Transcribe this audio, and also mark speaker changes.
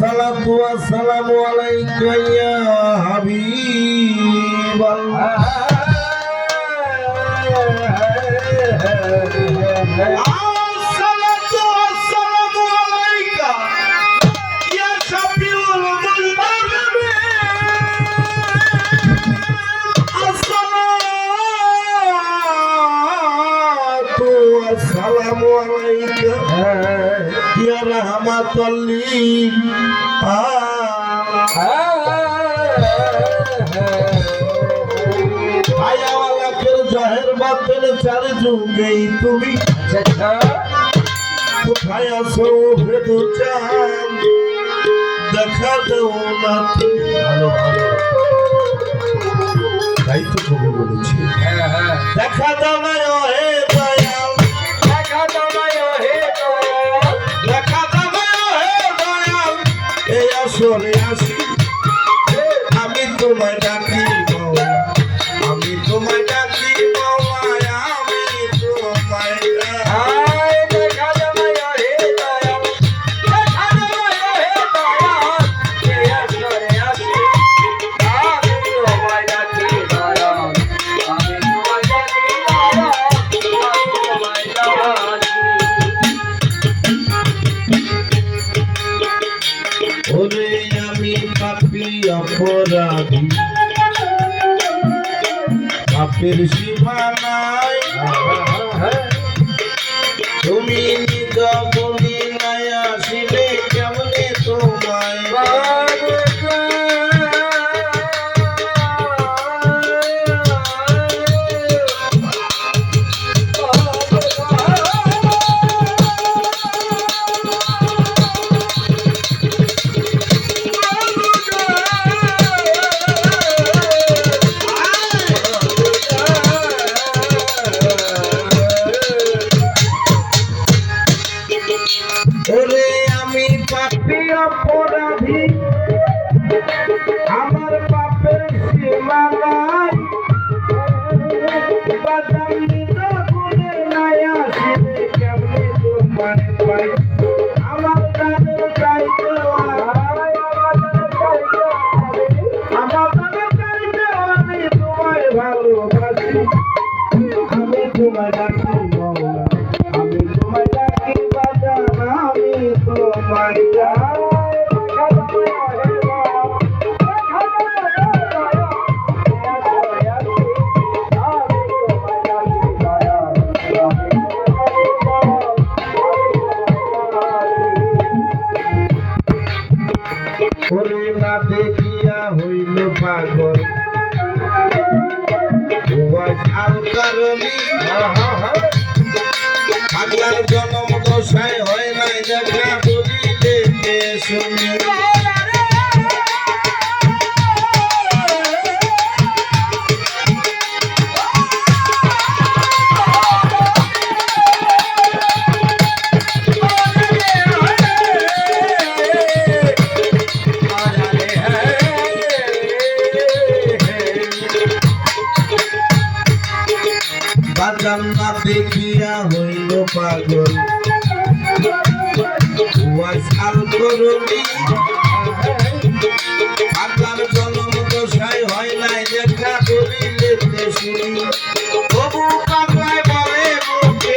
Speaker 1: আসসালাতু ওয়াসসালামু আলাইকা ইয়া হাবিবাল্লাহ আসসালাতু ওয়াসসালামু আলাইকা ইয়া শাফিউল মুজতাহিদিন আসসালাতু ওয়াসসালামু আলাইকা ইয়া রাহমাতাল লিল আয়াওয়ালা ফির জাহের বাতিল চার যুগেই তুমি কোথায় আছো হে দু চাঁদ দেখা দাও না তুমি ভালো ভালো তাই তো কবি বলেছি দেখা দাও না হে দয়াল দেখা দাও না হে দয়াল দেখা দাও না হে দয়াল এই আসরে আসি আমি তোমায় ডাকি মাওলা আমি তোমায় ডাকি মাওলা আমি তোমায় দেখা দাও না হে দয়াল দেখা দাও না হে দয়াল এই আসরে আসি আমি তোমায় ডাকি দয়াল আমি তোমায় ডাকি দয়াল আমি তোমায় ডাকি ওরে আমি পাপী অপরাধী পাপের সীমানায় তুমি নিজ বলি নাই আসিলে কেমনে তোমায় ওরে আমি পাপী অপরাধী আমার পাপের সীমা নাই বাদাম নিজ গুণে নাই আসিলে কেমনে তোমায় পাই আমার দানের চাইতে আমার দানের চাইতে আমি তোমায় ভালোবাসি আমি তোমায় ডাকি মাওলা আমি তোমায় ডাকি বাজান আমি তোমায় ওরে না দেখিয়া হইল পাগল আল কারণী পাগলার জন্ম দশায় হয় নাই দেখা বলিলে শুনি বাজান না দেখিয়া হইল পাগল আল করুনি পাগলার জন্ম দশায় হয় নাই দেখা বলিলে শুনি